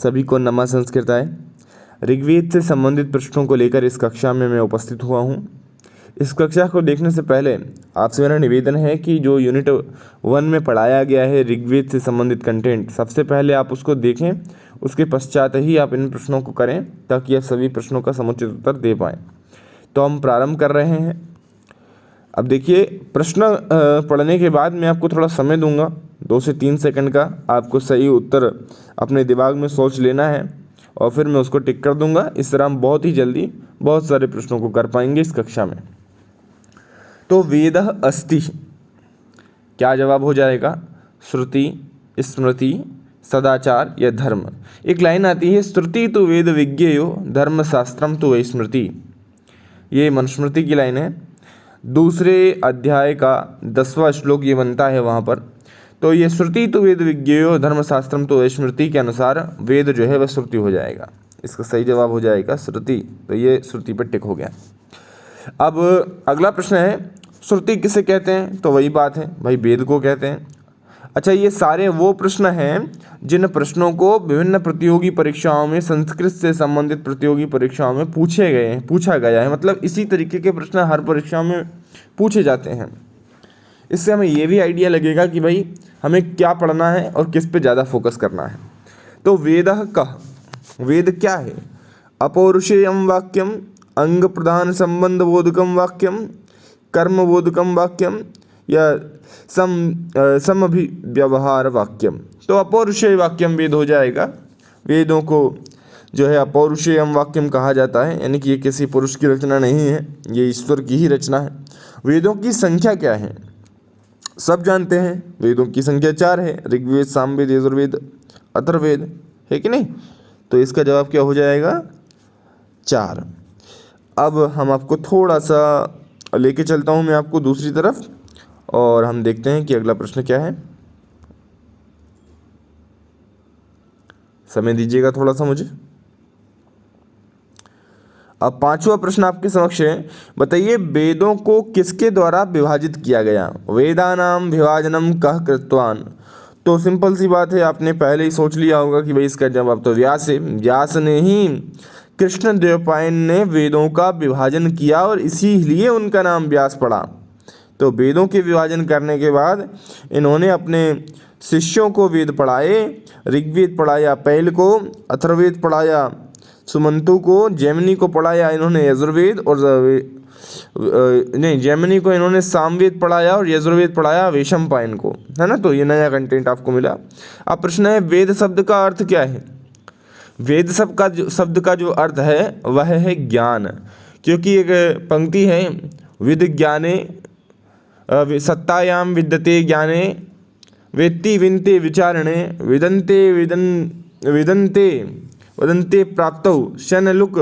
सभी को नमः संस्कृताय। ऋग्वेद से संबंधित प्रश्नों को लेकर इस कक्षा में मैं उपस्थित हुआ हूँ। इस कक्षा को देखने से पहले आपसे मेरा निवेदन है कि जो यूनिट 1 में पढ़ाया गया है ऋग्वेद से संबंधित कंटेंट, सबसे पहले आप उसको देखें, उसके पश्चात ही आप इन प्रश्नों को करें ताकि आप सभी प्रश्नों का समुचित उत्तर दे पाएँ। तो हम प्रारंभ कर रहे हैं। अब देखिए, प्रश्न पढ़ने के बाद मैं आपको थोड़ा समय दूंगा, 2 से 3 सेकंड का। आपको सही उत्तर अपने दिमाग में सोच लेना है और फिर मैं उसको टिक कर दूंगा। इस तरह हम बहुत ही जल्दी बहुत सारे प्रश्नों को कर पाएंगे इस कक्षा में। तो वेदः अस्ति, क्या जवाब हो जाएगा? श्रुति, स्मृति, सदाचार या धर्म। एक लाइन आती है, श्रुति तो वेद विज्ञेयो धर्मशास्त्रम तो वै स्मृति। ये मनुस्मृति की लाइन है। दूसरे अध्याय का 10वां श्लोक ये बनता है वहाँ पर। तो ये श्रुति तो वेद विज्ञेयो धर्मशास्त्रम तो वै स्मृति के अनुसार वेद जो है वह श्रुति हो जाएगा। इसका सही जवाब हो जाएगा श्रुति। तो ये श्रुति पर टिक हो गया। अब अगला प्रश्न है, श्रुति किसे कहते हैं? तो वही बात है भाई, वेद को कहते हैं। अच्छा, ये सारे वो प्रश्न हैं जिन प्रश्नों को विभिन्न प्रतियोगी परीक्षाओं में, संस्कृत से संबंधित प्रतियोगी परीक्षाओं में पूछा गया है। मतलब इसी तरीके के प्रश्न हर परीक्षा में पूछे जाते हैं। इससे हमें ये भी आइडिया लगेगा कि भाई हमें क्या पढ़ना है और किस पे ज़्यादा फोकस करना है। तो वेदः कः, वेद क्या है? अपौरुषेयम वाक्यम, अंग प्रधान संबंध बोधकम वाक्यम, कर्म बोधकम वाक्यम या समभिव्यवहार वाक्यम। तो अपौरुषेय वाक्यम वेद हो जाएगा। वेदों को जो है अपौरुषेयम वाक्यम कहा जाता है, यानी कि ये किसी पुरुष की रचना नहीं है, ये ईश्वर की ही रचना है। वेदों की संख्या क्या है? सब जानते हैं, वेदों की संख्या 4 है। ऋग्वेद, सामवेद, यजुर्वेद, अथर्ववेद, है कि नहीं? तो इसका जवाब क्या हो जाएगा? 4। अब हम आपको थोड़ा सा लेके चलता हूँ मैं आपको दूसरी तरफ और हम देखते हैं कि अगला प्रश्न क्या है। समय दीजिएगा थोड़ा सा मुझे। अब 5वां प्रश्न आपके समक्ष है। बताइए, वेदों को किसके द्वारा विभाजित किया गया? वेदानाम विभाजनम कः कृतवान। तो सिंपल सी बात है, आपने पहले ही सोच लिया होगा कि भाई इसका जवाब तो व्यास है। व्यास ने ही, कृष्ण द्वैपायन ने वेदों का विभाजन किया और इसीलिए उनका नाम व्यास पड़ा। तो वेदों के विभाजन करने के बाद इन्होंने अपने शिष्यों को वेद पढ़ाए। ऋग्वेद पढ़ाया पैल को, अथर्ववेद पढ़ाया सुमंतु को, जैमिनी को पढ़ाया इन्होंने यजुर्वेद और जैमिनी को इन्होंने सामवेद पढ़ाया और यजुर्वेद पढ़ाया वैशंपायन को, है ना। तो ये नया कंटेंट आपको मिला। अब प्रश्न है, वेद शब्द का अर्थ क्या है? वेद शब्द का जो अर्थ है वह है ज्ञान। क्योंकि एक पंक्ति है, विद्ज्ञाने सत्तायाम विद्यते ज्ञाने वेत्ति विनते विचारणे वदन्ते प्राप्तौ शनलुक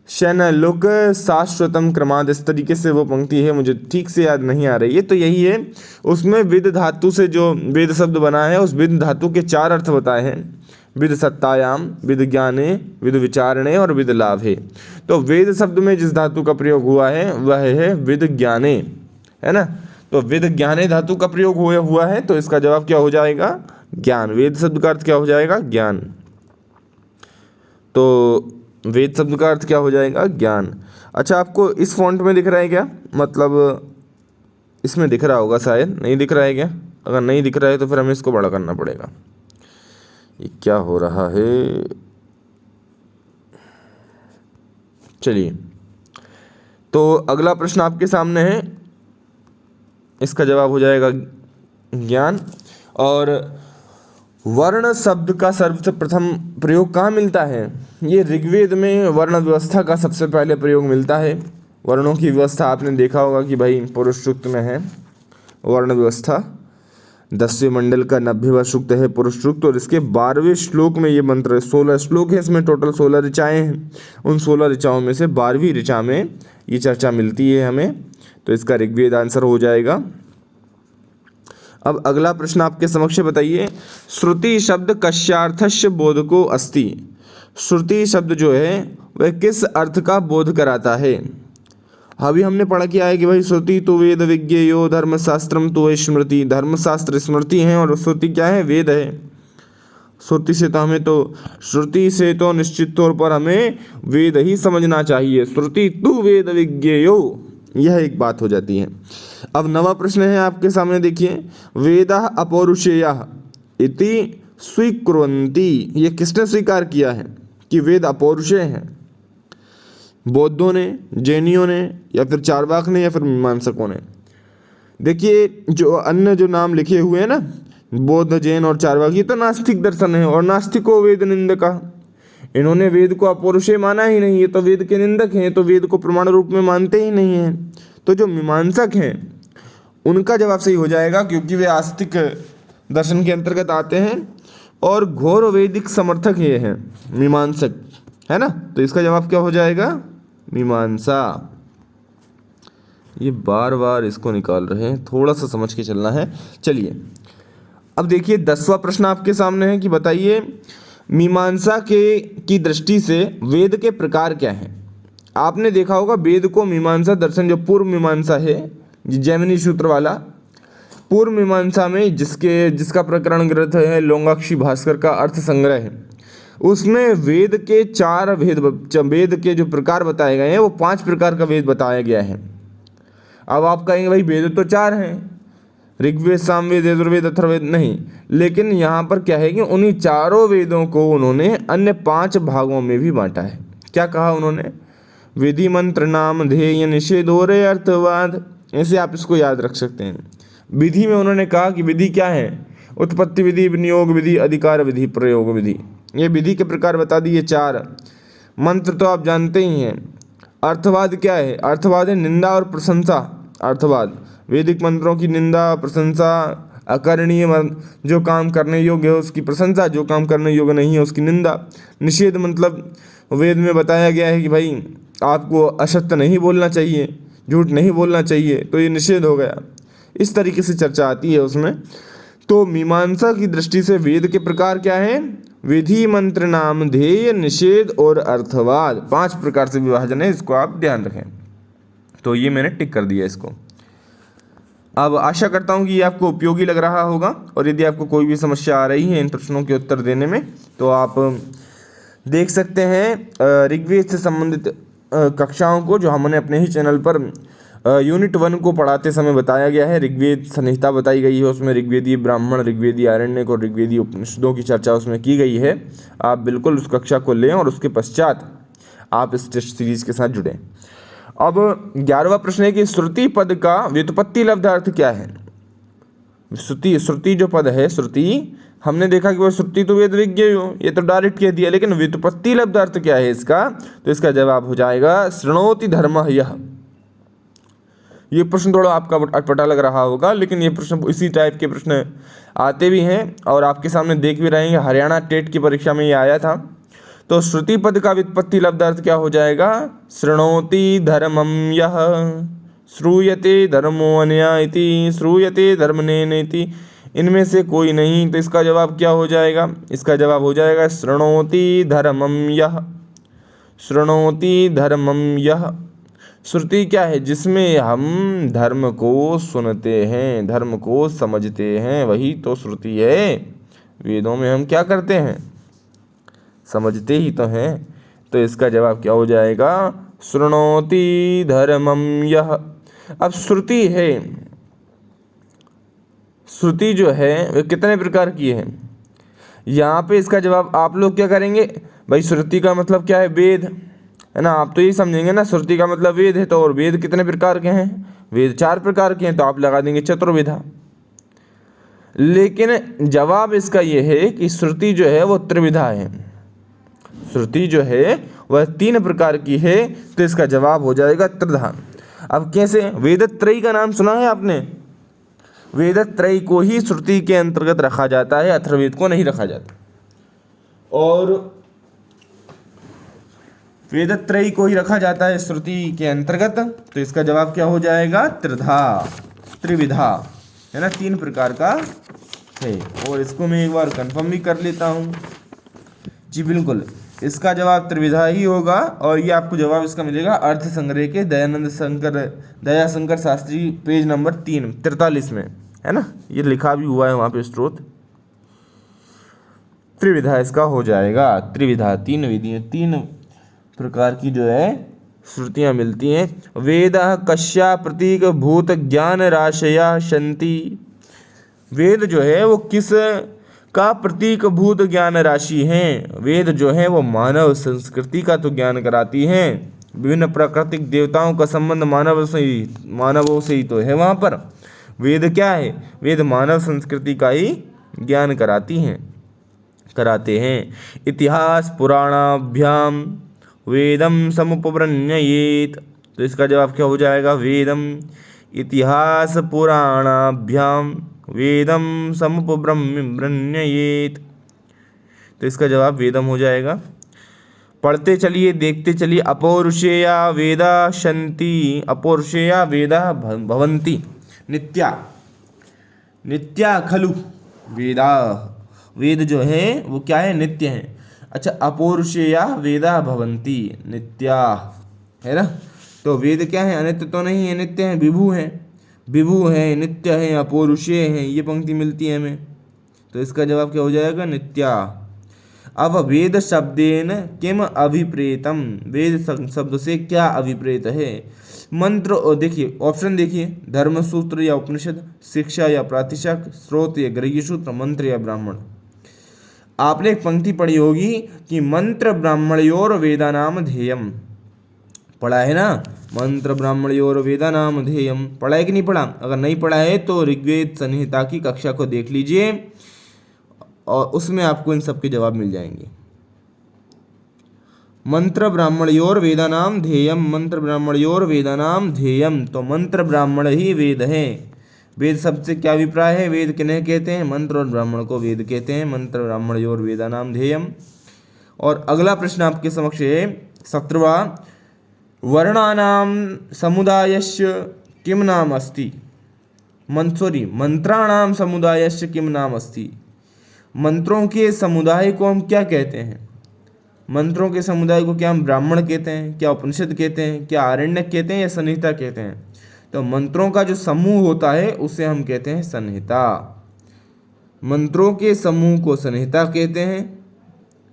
शाश्वतम क्रमाद। इस तरीके से वो पंक्ति है, मुझे ठीक से याद नहीं आ रही है। तो यही है, उसमें विद धातु से जो वेद शब्द बना है उस विद धातु के 4 अर्थ बताए हैं। विद सत्तायाम, विद ज्ञाने, विद विचारणे और विद लाभे। तो वेद शब्द में जिस धातु का प्रयोग हुआ है वह है विद ज्ञाने, है ना। तो विद ज्ञाने धातु का प्रयोग हुआ है, तो इसका जवाब क्या हो जाएगा? ज्ञान। वेद शब्द का अर्थ क्या हो जाएगा? ज्ञान। तो वेद शब्द का अर्थ क्या हो जाएगा? ज्ञान। अच्छा, आपको इस फॉन्ट में दिख रहा है क्या? मतलब इसमें दिख रहा होगा, शायद नहीं दिख रहा है क्या? अगर नहीं दिख रहा है तो फिर हमें इसको बड़ा करना पड़ेगा। ये क्या हो रहा है? चलिए, तो अगला प्रश्न आपके सामने है, इसका जवाब हो जाएगा ज्ञान। और वर्ण शब्द का सर्वप्रथम प्रयोग कहाँ मिलता है? ये ऋग्वेद में वर्ण व्यवस्था का सबसे पहले प्रयोग मिलता है। वर्णों की व्यवस्था आपने देखा होगा कि भाई पुरुष सूक्त में है वर्ण व्यवस्था। 10वें मंडल का 90वां सूक्त है पुरुष सूक्त और इसके 12वें श्लोक में ये मंत्र है। 16 श्लोक है, इसमें टोटल 16 ऋचाएँ हैं। उन 16 ऋचाओं में से 12वीं ऋचा में ये चर्चा मिलती है हमें। तो इसका ऋग्वेद आंसर हो जाएगा। अब अगला प्रश्न आपके समक्ष बताइए, श्रुति शब्द कस्यार्थस्य बोधको अस्ति। श्रुति शब्द जो है वह किस अर्थ का बोध कराता है? अभी हमने पढ़ा किया है कि भाई श्रुति तो वेद विज्ञेयो धर्मशास्त्रम तो वै स्मृति। धर्मशास्त्र स्मृति है और श्रुति क्या है? वेद है। श्रुति से तो निश्चित तौर पर हमें वेद ही समझना चाहिए। श्रुति तु वेद विज्ञेयो, यह एक बात हो जाती है। अब नवा प्रश्न है आपके सामने, देखिए, वेदाः अपौरुषेयः इति स्वीकुर्वन्ति, ये किसने स्वीकार किया है कि वेद अपौरुषेय हैं? बौद्धों ने, जैनियों ने, या फिर चार्वाक ने, या फिर मीमांसकों ने? देखिए, जो अन्य जो नाम लिखे हुए हैं ना, बौद्ध, जैन और चार्वाक, ये तो नास्तिक दर्शन है, और नास्तिको वेद निंदका, इन्होंने वेद को अपौरुषेय माना ही नहीं, ये तो वेद के निंदक हैं, तो वेद को प्रमाण रूप में मानते ही नहीं हैं। तो जो मीमांसक हैं उनका जवाब सही हो जाएगा, क्योंकि वे आस्तिक दर्शन के अंतर्गत आते हैं और घोर वैदिक समर्थक ये हैं मीमांसक, है ना। तो इसका जवाब क्या हो जाएगा? मीमांसा। ये बार बार इसको निकाल रहे हैं, थोड़ा सा समझ के चलना है। चलिए अब देखिए 10वां प्रश्न आपके सामने है कि बताइए मीमांसा की दृष्टि से वेद के प्रकार क्या हैं। आपने देखा होगा वेद को मीमांसा दर्शन, जो पूर्व मीमांसा है, जैमिनी सूत्र वाला, पूर्व मीमांसा में जिसका प्रकरण ग्रंथ है लोंगाक्षी भास्कर का अर्थ संग्रह है, उसमें वेद के 4 वेद के जो प्रकार बताए गए हैं वो 5 प्रकार का वेद बताया गया है। अब आप कहेंगे भाई वेद तो 4 हैं, ऋग्वेद, सामवेद, यजुर्वेद, अथर्ववेद, नहीं, लेकिन यहाँ पर क्या है कि उन्हीं चारों वेदों को उन्होंने अन्य 5 भागों में भी बांटा है। क्या कहा उन्होंने? विधि, मंत्र, नाम, ध्येय, निषेध और अर्थवाद, ऐसे आप इसको याद रख सकते हैं। विधि में उन्होंने कहा कि विधि क्या है? उत्पत्ति विधि, विनियोग विधि, अधिकार विधि, प्रयोग विधि, ये विधि के प्रकार बता दिए 4। मंत्र तो आप जानते ही हैं। अर्थवाद क्या है? अर्थवाद है निंदा और प्रशंसा। अर्थवाद वैदिक मंत्रों की निंदा, प्रशंसा, अकरणीय जो काम करने योग्य है उसकी प्रशंसा, जो काम करने योग्य नहीं है उसकी निंदा। निषेध मतलब वेद में बताया गया है कि भाई आपको असत्य नहीं बोलना चाहिए, झूठ नहीं बोलना चाहिए, तो ये निषेध हो गया। इस तरीके से चर्चा आती है उसमें। तो मीमांसा की दृष्टि से वेद के प्रकार क्या हैं? विधि, मंत्र, नाम, ध्येय, निषेध और अर्थवाद, 5 प्रकार से विभाजन है, इसको आप ध्यान रखें। तो ये मैंने टिक कर दिया इसको। अब आशा करता हूँ कि ये आपको उपयोगी लग रहा होगा, और यदि आपको कोई भी समस्या आ रही है इन प्रश्नों के उत्तर देने में तो आप देख सकते हैं ऋग्वेद से संबंधित कक्षाओं को, जो हमने अपने ही चैनल पर यूनिट 1 को पढ़ाते समय बताया गया है। ऋग्वेद संहिता बताई गई है, उसमें ऋग्वेदीय ब्राह्मण, ऋग्वेदीय आरण्यक और ऋग्वेदीय उपनिषदों की चर्चा उसमें की गई है। आप बिल्कुल उस कक्षा को लें और उसके पश्चात आप इस टेस्ट सीरीज के साथ जुड़ें। अब 11वां प्रश्न है कि श्रुति पद का व्युत्पत्ति लब्ध अर्थ क्या है? श्रुति जो पद है, श्रुति, हमने देखा कि वह श्रुति तो वेद विज्ञेयो, ये तो डायरेक्ट कह दिया, लेकिन व्युत्पत्ति लब्ध अर्थ क्या है इसका? तो इसका जवाब हो जाएगा शृणोति धर्मः यः। ये प्रश्न थोड़ा आपका अटपटा लग रहा होगा, लेकिन ये प्रश्न इसी टाइप के प्रश्न आते भी हैं और आपके सामने देख भी रहेंगे। हरियाणा टेट की परीक्षा में ये आया था। तो श्रुति पद का व्युत्पत्ति लब्ध अर्थ क्या हो जाएगा? शृणोति धर्मं यः, श्रूयते धर्मो अनया इति, श्रूयते धर्मनेन इति, इनमें से कोई नहीं। तो इसका जवाब क्या हो जाएगा? इसका जवाब हो जाएगा शृणोति धर्मं यः। शृणोति धर्मं यः। श्रुति क्या है? जिसमें हम धर्म को सुनते हैं, धर्म को समझते हैं, वही तो श्रुति है। वेदों में हम क्या करते हैं? समझते ही तो हैं। तो इसका जवाब क्या हो जाएगा? शृणोति धर्मं यः। अब श्रुति है, श्रुति जो है वे कितने प्रकार की है? यहाँ पे इसका जवाब आप लोग क्या करेंगे? भाई श्रुति का मतलब क्या है? वेद, है ना। आप तो यही समझेंगे ना, श्रुति का मतलब वेद है, तो और वेद कितने प्रकार के हैं? वेद 4 प्रकार के हैं, तो आप लगा देंगे चतुर्विधा। लेकिन जवाब इसका ये है कि श्रुति जो है वो त्रिविधा है। श्रुति जो है वह 3 प्रकार की है, तो इसका जवाब हो जाएगा त्रिधा। अब कैसे? वेदत्रयी का नाम सुना है आपने? वेदत्रयी को ही श्रुति के अंतर्गत रखा जाता है, अथर्ववेद को नहीं रखा जाता। और वेदत्रयी को ही रखा जाता है श्रुति के अंतर्गत, तो इसका जवाब क्या हो जाएगा? त्रिधा, त्रिविधा, है ना, 3 प्रकार का है। और इसको मैं एक बार कंफर्म भी कर लेता हूँ। जी बिल्कुल, इसका जवाब त्रिविधा ही होगा। और ये आपको जवाब इसका मिलेगा अर्थ संग्रह के दयाशंकर शास्त्री पेज नंबर 43 में, है ना। ये लिखा भी हुआ है वहाँ पे स्रोत। त्रिविधा इसका हो जाएगा। त्रिविधा, तीन विधियाँ, तीन प्रकार की जो है श्रुतियाँ मिलती हैं। वेदः कस्या प्रतीक भूत ज्ञान राशया शन्ति। वेद जो है वो किस का प्रतीक भूत ज्ञान राशि हैं। वेद जो है वो मानव संस्कृति का तो ज्ञान कराती हैं। विभिन्न प्राकृतिक देवताओं का संबंध मानवों से ही तो है वहाँ पर। वेद क्या है? वेद मानव संस्कृति का ही ज्ञान कराते हैं। इतिहास पुराणाभ्याम वेदम समुपब्रह्मयेत। तो इसका जवाब क्या हो जाएगा? वेदम इतिहास पुराणाभ्याम वेदम समुपब्रह्मयेत। तो इसका जवाब वेदम हो जाएगा। पढ़ते चलिए, देखते चलिए। अपौरुषेया वेदा शन्ति, अपौरुषेया वेदा भवन्ति नित्या, नित्या खलु वेदा। वेद जो है वो क्या है? नित्य है। अच्छा, अपौरुषेया वेदा भवन्ति नित्या, है ना। तो वेद क्या है? अनित्य तो नहीं है, नित्य है, विभु है। विभु है, नित्य है, अपौरुषेय है, ये पंक्ति मिलती है हमें। तो इसका जवाब क्या हो जाएगा? नित्या। अब वेद शब्देन किम अभिप्रेतम। वेद शब्द से क्या अभिप्रेत है? मंत्र, और देखिए ऑप्शन देखिए, धर्मसूत्र या उपनिषद, शिक्षा या प्रातिशाख, स्रोत या गृह्यसूत्र, मंत्र या ब्राह्मण। आपने एक पंक्ति पढ़ी होगी कि मंत्र ब्राह्मणयोर वेदानाम ध्येयम। पढ़ा है ना? मंत्र ब्राह्मणयोर वेदानाम ध्येयम। पढ़ा है कि नहीं पढ़ा? अगर नहीं पढ़ा है तो ऋग्वेद संहिता की कक्षा को देख लीजिए और उसमें आपको इन सब के जवाब मिल जाएंगे। मंत्र ब्राह्मणयोर वेदानाम ध्येयम, मंत्र ब्राह्मणयोर वेदानाम ध्येयम। तो मंत्र ब्राह्मण ही वेद है। वेद शब्द से क्या अभिप्राय है? वेद किन्हें कहते हैं? मंत्र और ब्राह्मण को वेद कहते हैं। मंत्र ब्राह्मणयोर वेदानाम ध्येयम। और अगला प्रश्न आपके समक्ष है 17वां। वर्णानाम समुदायस्य किम नाम अस्ति। मंत्राणाम समुदायस्य किम नाम अस्ति। मंत्रों के समुदाय को हम क्या कहते हैं? मंत्रों के समुदाय को क्या हम ब्राह्मण कहते हैं, क्या उपनिषद कहते हैं, क्या आरण्यक कहते हैं, या संहिता कहते हैं? तो मंत्रों का जो समूह होता है उसे हम कहते हैं संहिता। मंत्रों के समूह को संहिता कहते हैं,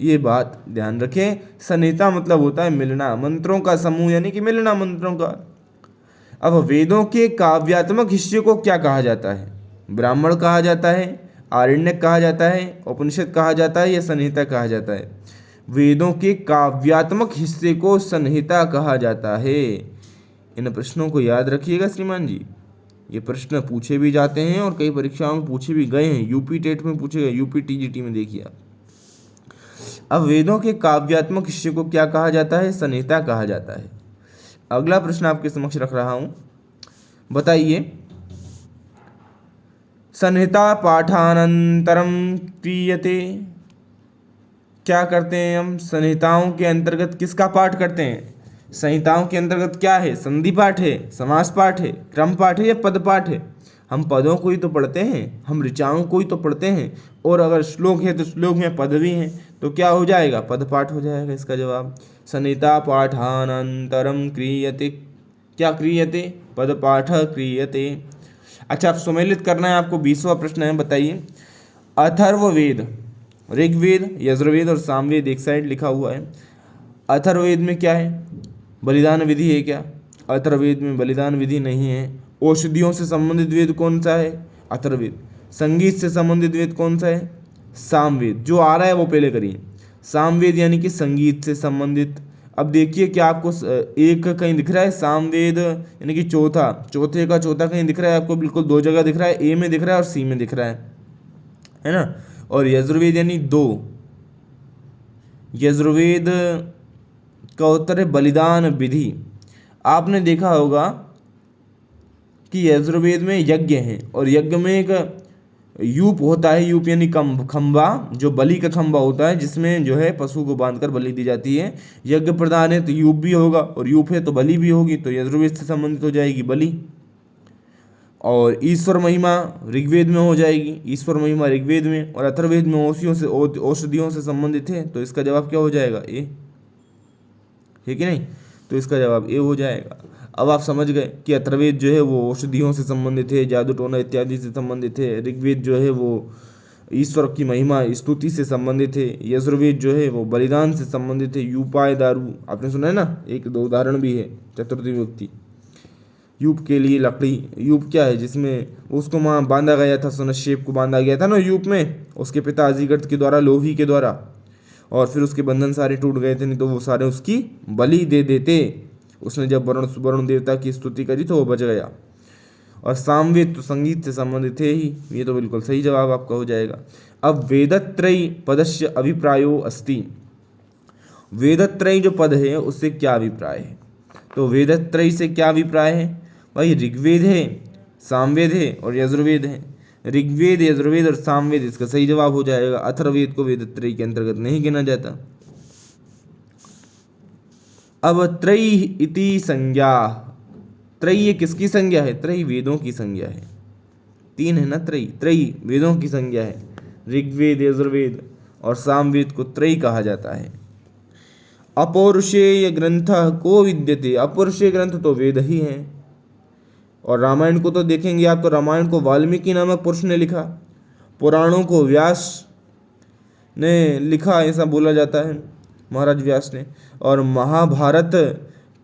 ये बात ध्यान रखें। संहिता मतलब होता है मिलना, मंत्रों का समूह यानी कि मिलना मंत्रों का। अब वेदों के काव्यात्मक हिस्से को क्या कहा जाता है? ब्राह्मण कहा जाता है, आरण्यक कहा जाता है, उपनिषद कहा जाता है, या संहिता कहा जाता है? वेदों के काव्यात्मक हिस्से को संहिता कहा जाता है। इन प्रश्नों को याद रखिएगा श्रीमान जी, ये प्रश्न पूछे भी जाते हैं और कई परीक्षाओं में पूछे भी गए हैं। यूपी टेट में पूछे गए, यूपी टीजीटी में देखिए आप। अब वेदों के काव्यात्मक हिस्से को क्या कहा जाता है? संहिता कहा जाता है। अगला प्रश्न आपके समक्ष रख रहा हूं, बताइए। संहिता पाठानंतरम क्रियते। क्या करते हैं हम? संहिताओं के अंतर्गत किसका पाठ करते हैं? संहिताओं के अंतर्गत क्या है? संधि पाठ है, समास पाठ है, क्रम पाठ है, या पद पाठ है? हम पदों को ही तो पढ़ते हैं, हम ऋचाओं को ही तो पढ़ते हैं। और अगर श्लोक है तो श्लोक में पद भी हैं, तो क्या हो जाएगा? पद पाठ हो जाएगा इसका जवाब। संहिता पाठानंतरम क्रियते। क्या क्रियते? पद पाठ क्रियते। अच्छा, आप सुमेलित करना है आपको। 20वां प्रश्न है, बताइए। अथर्ववेद, ऋग्वेद, यजुर्वेद और सामवेद एक साइड लिखा हुआ है। अथर्ववेद में क्या है? बलिदान विधि है क्या? अथर्ववेद में बलिदान विधि नहीं है। औषधियों से संबंधित वेद कौन सा है? अथर्ववेद। संगीत से संबंधित वेद कौन सा है? सामवेद। जो आ रहा है वो पहले करिए। सामवेद यानी कि संगीत से संबंधित। अब देखिए क्या आपको एक कहीं दिख रहा है? सामवेद यानी कि चौथा, चौथे का चौथा कहीं दिख रहा है आपको? बिल्कुल दो जगह दिख रहा है, ए में दिख रहा है और सी में दिख रहा है ना। और यजुर्वेद यानी दो। यजुर्वेद का उत्तर है बलिदान विधि। आपने देखा होगा कि यजुर्वेद में यज्ञ है और यज्ञ में एक यूप होता है। यूप यानी खंबा, जो बलि का खंबा होता है जिसमें जो है पशु को बांधकर बलि दी जाती है। यज्ञ प्रधान है तो यूप भी होगा, और यूप है तो बलि भी होगी, तो यजुर्वेद से संबंधित हो जाएगी बलि। और ईश्वर महिमा ऋग्वेद में हो जाएगी, ईश्वर महिमा ऋग्वेद में। और अथर्ववेद में औषधियों से संबंधित है, तो इसका जवाब क्या हो जाएगा? ए, है कि नहीं? तो इसका जवाब ए हो जाएगा। अब आप समझ गए कि अथर्ववेद जो है वो औषधियों से संबंधित है, जादू टोना इत्यादि से संबंधित है। ऋग्वेद जो है वो ईश्वर की महिमा स्तुति से संबंधित है। यजुर्वेद जो है वो बलिदान से संबंधित है। यूपाय दारू आपने सुना है ना, एक दो उदाहरण भी है। चतुर्थी विभक्ति यूप के लिए लकड़ी, यूप क्या है जिसमें उसको वहाँ बांधा गया था, सुनश्शेप को बांधा गया था ना यूप में, उसके पिता अजीगर्त के द्वारा, लोभी के द्वारा, और फिर उसके बंधन सारे टूट गए थे, नहीं तो वो सारे उसकी बलि दे देते। उसने जब वरुण देवता की स्तुति करी तो वो बच गया। और सामवेद तो संगीत से संबंधित है ही, ये तो बिल्कुल सही जवाब आपका हो जाएगा। अब वेदत्रयी पदस्य अभिप्रायो अस्ति, वेदत्रयी जो पद है उससे क्या अभिप्राय है? तो वेदत्रयी से क्या अभिप्राय है भाई? ऋग्वेद है, सामवेद है और यजुर्वेद है। ऋग्वेद, यजुर्वेद और सामवेद इसका सही जवाब हो जाएगा। अथर्ववेद को वेदत्रयी के अंतर्गत नहीं गिना जाता। अब त्रयी इति संज्ञा, त्रयी ये किसकी संज्ञा है? त्रयी वेदों की संज्ञा है। तीन है ना त्रयी, त्रयी वेदों की संज्ञा है। ऋग्वेद, यजुर्वेद और सामवेद को त्रयी कहा जाता है। अपौरुषेय ग्रंथ को विद्यते, अपौरुषेय ग्रंथ तो वेद ही हैं। और रामायण को तो देखेंगे आप, तो रामायण को वाल्मीकि नामक पुरुष ने लिखा, पुराणों को व्यास ने लिखा ऐसा बोला जाता है, महाराज व्यास ने। और महाभारत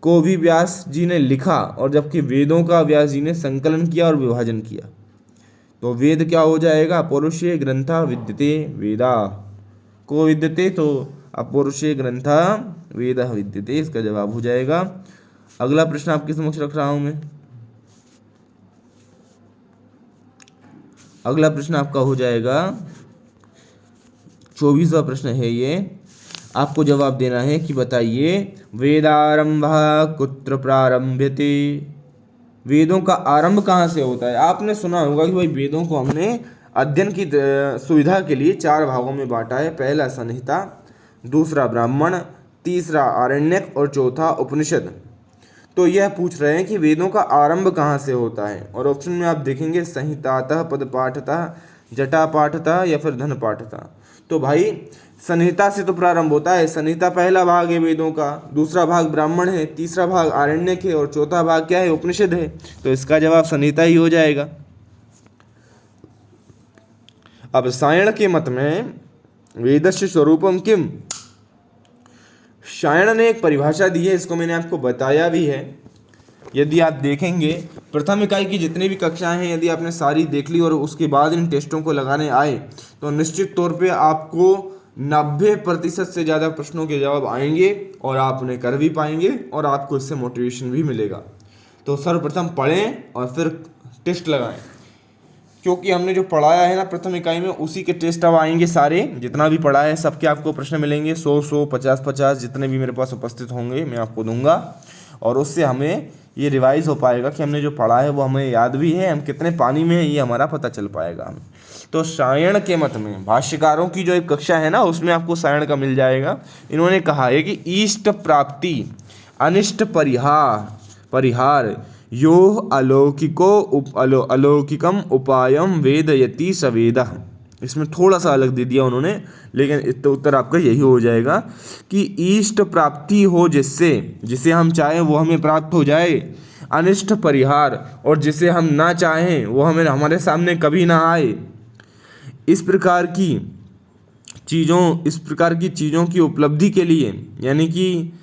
को भी व्यास जी ने लिखा, और जबकि वेदों का व्यास जी ने संकलन किया और विभाजन किया। तो वेद क्या हो जाएगा? अपौरुषेय ग्रंथा विद्यते वेदा, को विद्यते तो अपौरुषेय ग्रंथा वेद विद्यते, इसका जवाब हो जाएगा। अगला प्रश्न आपके समक्ष रख रहा हूं मैं। अगला प्रश्न आपका हो जाएगा 24वां प्रश्न है ये। आपको जवाब देना है कि बताइए वेदारंभ कुत्र प्रारंभ्यते, वेदों का आरंभ कहाँ से होता है? आपने सुना होगा कि भाई वेदों को हमने अध्ययन की सुविधा के लिए 4 भागों में बांटा है। पहला संहिता, दूसरा ब्राह्मण, तीसरा आरण्यक और चौथा उपनिषद। तो यह पूछ रहे हैं कि वेदों का आरंभ कहाँ से होता है, और ऑप्शन में आप देखेंगे संहितातः, पदपाठतः, जटापाठतः या फिर धनपाठतः। तो भाई संहिता से तो प्रारंभ होता है, संहिता पहला भाग है वेदों का, दूसरा भाग ब्राह्मण है, तीसरा भाग आरण्यक है और चौथा भाग क्या है? उपनिषद है। तो इसका जवाब संहिता ही हो जाएगा। अब सायण के मत में वेदस्य स्वरूपम किम, सायण ने एक परिभाषा दी है, इसको मैंने आपको बताया भी है। यदि आप देखेंगे प्रथम इकाई की जितनी भी कक्षाएं हैं, यदि आपने सारी देख ली और उसके बाद इन टेस्टों को लगाने आए तो निश्चित तौर पे आपको 90% से ज़्यादा प्रश्नों के जवाब आएंगे और आप उन्हें कर भी पाएंगे और आपको इससे मोटिवेशन भी मिलेगा। तो सर्वप्रथम पढ़ें और फिर टेस्ट लगाएं, क्योंकि हमने जो पढ़ाया है ना प्रथम इकाई में, उसी के टेस्ट अब आएंगे सारे। जितना भी पढ़ा है सबके आपको प्रश्न मिलेंगे, 100, 50, जितने भी मेरे पास उपस्थित होंगे मैं आपको दूंगा। और उससे हमें ये रिवाइज हो पाएगा कि हमने जो पढ़ा है वो हमें याद भी है, हम कितने पानी में हैं ये हमारा पता चल पाएगा हमें। तो सायण के मत में भाष्यकारों की जो एक कक्षा है ना, उसमें आपको सायण का मिल जाएगा। इन्होंने कहा है कि इष्ट प्राप्ति अनिष्ट परिहार यो अलौकिकम उपायम वेदयति सवेदः। इसमें थोड़ा सा अलग दे दिया उन्होंने, लेकिन उत्तर आपका यही हो जाएगा कि इष्ट प्राप्ति हो जिसे हम चाहें वो हमें प्राप्त हो जाए, अनिष्ट परिहार, और जिसे हम ना चाहें वो हमारे सामने कभी ना आए, इस प्रकार की चीज़ों की उपलब्धि के लिए, यानी कि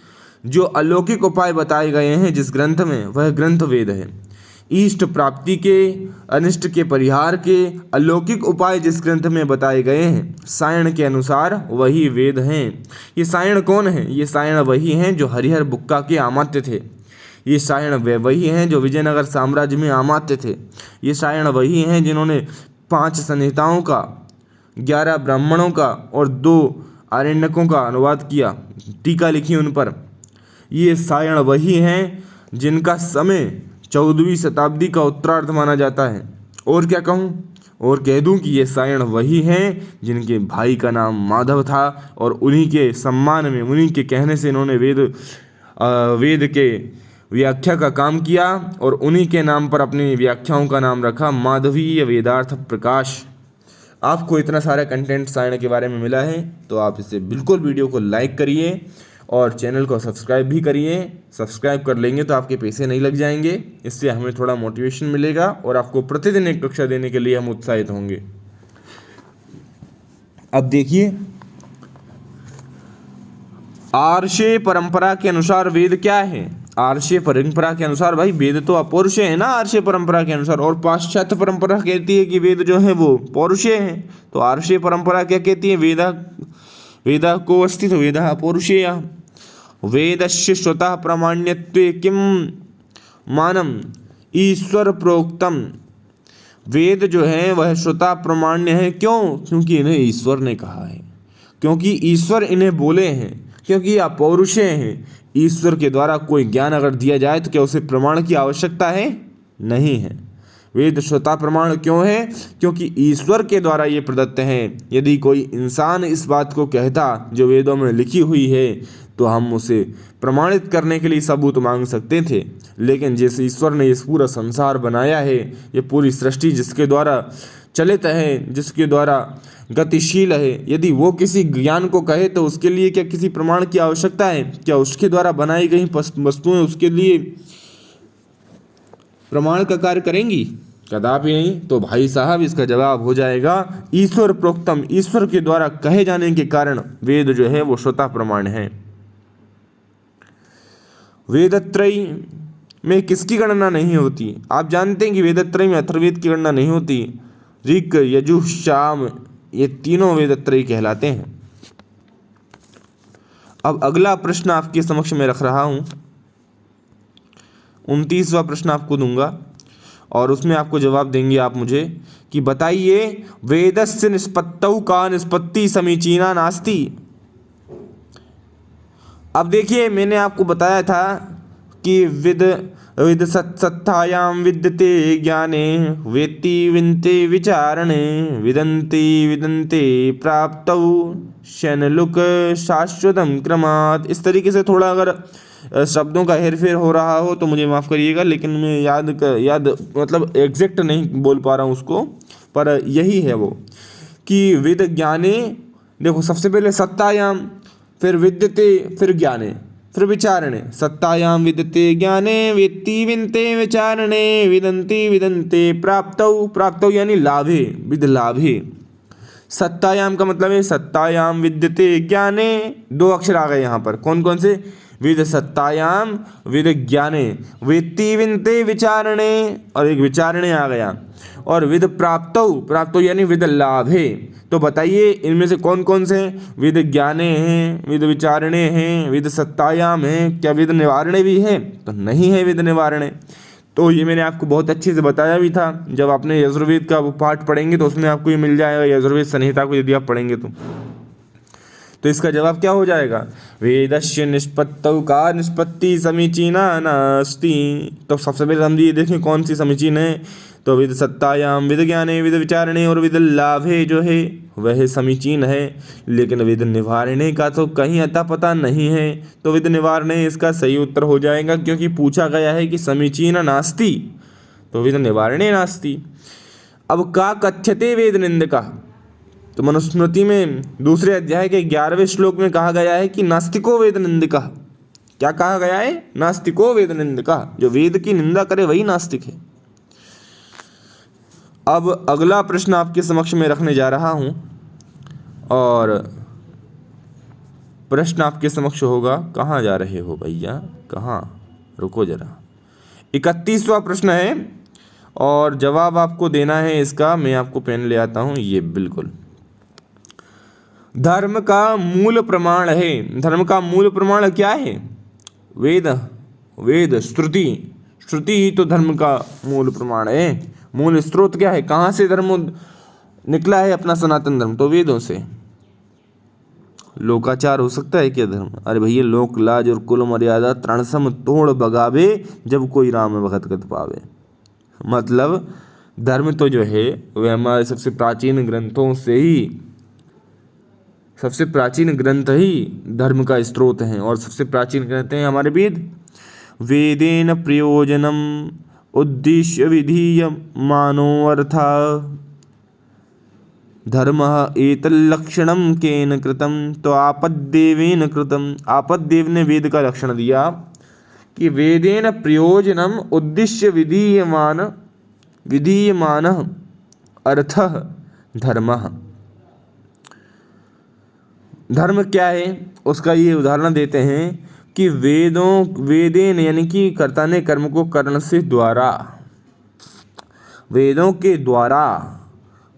जो अलौकिक उपाय बताए गए हैं जिस ग्रंथ में, वह ग्रंथ वेद है। इष्ट प्राप्ति के, अनिष्ट के परिहार के अलौकिक उपाय जिस ग्रंथ में बताए गए हैं सायण के अनुसार, वही वेद हैं। ये सायण कौन है? ये सायण वही हैं जो हरिहर बुक्का के अमात्य थे। ये सायण वही हैं जो विजयनगर साम्राज्य में अमात्य थे। ये सायण वही हैं जिन्होंने 5 संहिताओं का, 11 ब्राह्मणों का और 2 आरण्यकों का अनुवाद किया, टीका लिखी उन पर। ये सायण वही हैं जिनका समय 14वीं शताब्दी का उत्तरार्ध माना जाता है। और क्या कहूँ, और कह दूँ कि ये सायण वही हैं जिनके भाई का नाम माधव था, और उन्हीं के सम्मान में, उन्हीं के कहने से इन्होंने वेद के व्याख्या का काम किया, और उन्हीं के नाम पर अपनी व्याख्याओं का नाम रखा माधवीय वेदार्थ प्रकाश। आपको इतना सारा कंटेंट सायण के बारे में मिला है, तो आप इसे बिल्कुल वीडियो को लाइक करिए और चैनल को सब्सक्राइब भी करिए। सब्सक्राइब कर लेंगे तो आपके पैसे नहीं लग जाएंगे, इससे हमें थोड़ा मोटिवेशन मिलेगा और आपको प्रतिदिन एक कक्षा देने के लिए हम उत्साहित होंगे। अब देखिए, आर्षे परंपरा के अनुसार वेद क्या है? आर्षे परंपरा के अनुसार भाई वेद तो अपौरुषेय है ना, आर्षे परंपरा के अनुसार। और पाश्चात्य परंपरा कहती है कि वेद जो है वो पौरुषेय है। तो आर्षे परंपरा क्या कहती है? वेदा को अस्ति तो वेदा अपौरुषेय। वेदस्य स्वतः प्रामाण्यत्वे किम मानम ईश्वर प्रोक्तम। वेद जो है वह स्वतः प्रामाण्य है। क्यों? क्योंकि इन्हें ईश्वर ने कहा है, क्योंकि ईश्वर इन्हें बोले हैं, क्योंकि अपौरुषेय हैं। ईश्वर के द्वारा कोई ज्ञान अगर दिया जाए तो क्या उसे प्रमाण की आवश्यकता है? नहीं है। वेद स्वतः प्रमाण क्यों है? क्योंकि ईश्वर के द्वारा ये प्रदत्त हैं। यदि कोई इंसान इस बात को कहता जो वेदों में लिखी हुई है तो हम उसे प्रमाणित करने के लिए सबूत मांग सकते थे, लेकिन जिस ईश्वर ने इस पूरा संसार बनाया है, ये पूरी सृष्टि जिसके द्वारा चलित है, जिसके द्वारा गतिशील है, यदि वो किसी ज्ञान को कहे तो उसके लिए क्या किसी प्रमाण की आवश्यकता है? क्या उसके द्वारा बनाई गई वस्तुएं उसके लिए प्रमाण का कार्य करेंगी? कदापि नहीं। तो भाई साहब इसका जवाब हो जाएगा ईश्वर प्रोक्तम। ईश्वर के द्वारा कहे जाने के कारण वेद जो है वो स्वतः प्रमाण है। वेदत्रयी में किसकी गणना नहीं होती? आप जानते हैं कि वेदत्रयी में अथर्ववेद की गणना नहीं होती। ऋग, यजुः, साम ये तीनों वेदत्रयी कहलाते हैं। अब अगला प्रश्न आपके समक्ष में रख रहा हूं, 29वां प्रश्न आपको दूंगा और उसमें आपको जवाब देंगे आप मुझे कि बताइए वेदस्य निष्पत्तौ का निष्पत्ति समीचीना नास्ति। अब देखिए, मैंने आपको बताया था कि विद सत्तायां विद्यते ज्ञाने वेत्ति विन्ते विचारणे विदन्ते प्राप्तौ शनलुक शाश्वतम क्रमात्। इस तरीके से थोड़ा अगर शब्दों का हेरफेर हो रहा हो तो मुझे माफ़ करिएगा, लेकिन मैं याद मतलब एग्जैक्ट नहीं बोल पा रहा हूँ उसको, पर यही है वो कि विद ज्ञाने, देखो सबसे पहले सत्तायाम, फिर विद्यते, फिर ज्ञाने, फिर विचारणे। सत्तायाम विद्यते ज्ञाने वेत्ति विन्ते विचारणे विदन्ते प्राप्तौ यानी लाभे, विद लाभे। सत्तायाम का मतलब है सत्तायाम विद्यते ज्ञाने, दो अक्षर आ गए यहाँ पर। कौन कौन से? विद सत्तायाम विद ज्ञाने वेत्ति विन्ते विचारणे, और एक विचारणे आ गया। और विद प्राप्तौ यानी विद लाभे। तो बताइए इनमें से कौन कौन से? विद ज्ञाने हैं, विद विचारणे हैं, विद सत्तायाम हैं। क्या विद निवारणे भी है? तो नहीं है विद निवारणे। तो ये मैंने आपको बहुत अच्छे से बताया भी था। जब आपने यजुर्वेद का वो पाठ पढ़ेंगे तो उसमें आपको ये मिल जाएगा, यजुर्वेद संहिता को यदि आप पढ़ेंगे तो इसका जवाब क्या हो जाएगा? वेदस्य निष्पत्तौ का निष्पत्ति समीचीना नास्ति। तो सबसे पहले हम ये देखें कौन सी समीचीन है। तो विद सत्तायाम विद ज्ञाने विद विचारणे और विद लाभे जो है वह समीचीन है, लेकिन विद निवारणे का तो कहीं अता पता नहीं है। तो विद निवारणे इसका सही उत्तर हो जाएगा, क्योंकि पूछा गया है कि समीचीन नास्ति, तो विद निवारणे नास्ति। अब का कथ्यते वेद निंदकः। तो मनुस्मृति में दूसरे अध्याय के 11वें श्लोक में कहा गया है कि नास्तिको वेद निंदकः। क्या कहा गया है? नास्तिको वेद निंदकः। जो वेद की निंदा करे वही नास्तिक है। अब अगला प्रश्न आपके समक्ष में रखने जा रहा हूं और प्रश्न आपके समक्ष होगा, कहाँ जा रहे हो भैया, कहाँ, रुको जरा। 31वां प्रश्न है और जवाब आपको देना है इसका। मैं आपको पेन ले आता हूं, ये बिल्कुल। धर्म का मूल प्रमाण है। धर्म का मूल प्रमाण क्या है? वेद श्रुति ही तो धर्म का मूल प्रमाण है। मूल स्रोत क्या है? कहाँ से धर्म निकला है अपना सनातन धर्म? तो वेदों से। लोकाचार हो सकता है क्या धर्म? अरे भैया, लोक लाज और कुल मर्यादा त्रणसम तोड़ बगावे जब कोई राम भगत गत पावे। मतलब धर्म तो जो है वह हमारे सबसे प्राचीन ग्रंथों से ही, सबसे प्राचीन ग्रंथ ही धर्म का स्रोत हैं। और सबसे प्राचीन ग्रंथ हैं हमारे वेद। वेदेन प्रयोजनम उद्देश्य विधीयमानोऽर्थः धर्मः एतल्लक्षणं केन कृतं। तो आपद्देवेन कृतं। आपद्देव ने वेद का लक्षण दिया कि वेदेन प्रयोजनम उद्देश्य विधीयमानः अर्थः धर्मः। धर्म क्या है उसका ये उदाहरण देते हैं कि वेदेन यानी कि कर्ता ने कर्म को कर्ण से द्वारा, वेदों के द्वारा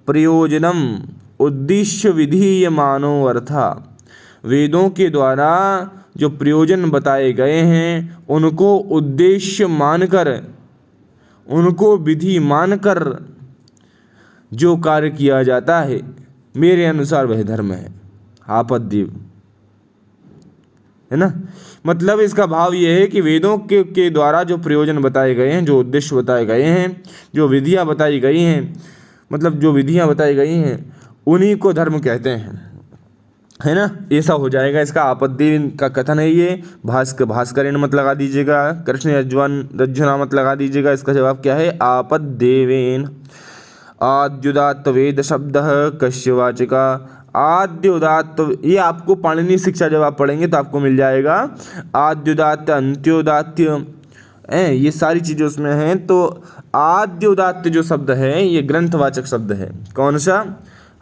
प्रयोजनम उद्देश्य विधीयमानो अर्था, वेदों के द्वारा जो प्रयोजन बताए गए हैं उनको उद्देश्य मानकर, उनको विधि मानकर जो कार्य किया जाता है मेरे अनुसार वह धर्म है। आपद्देव है ना। मतलब इसका भाव यह है कि वेदों के द्वारा जो प्रयोजन बताए गए हैं, जो उद्देश्य बताए गए हैं, जो विधियां बताई गई हैं, मतलब जो विधियां बताई गई हैं उन्हीं को धर्म कहते हैं, है ना। ऐसा हो जाएगा। इसका आपद्देव का कथन है ये। भास्करेण मत लगा दीजिएगा, कृष्ण रज्जुना मत लगा दीजिएगा। इसका जवाब क्या है? आपद्देवेन। आद्युदात्त वेद शब्द कस्य वाचिका। आद्य उदात्त, ये आपको पाणिनि शिक्षा जब आप पढ़ेंगे तो आपको मिल जाएगा। आद्युदात्त, अंत्योदात्य, ये सारी चीज़ें उसमें हैं। तो आद्य उदात्त जो शब्द है ये ग्रंथवाचक शब्द है। कौन सा?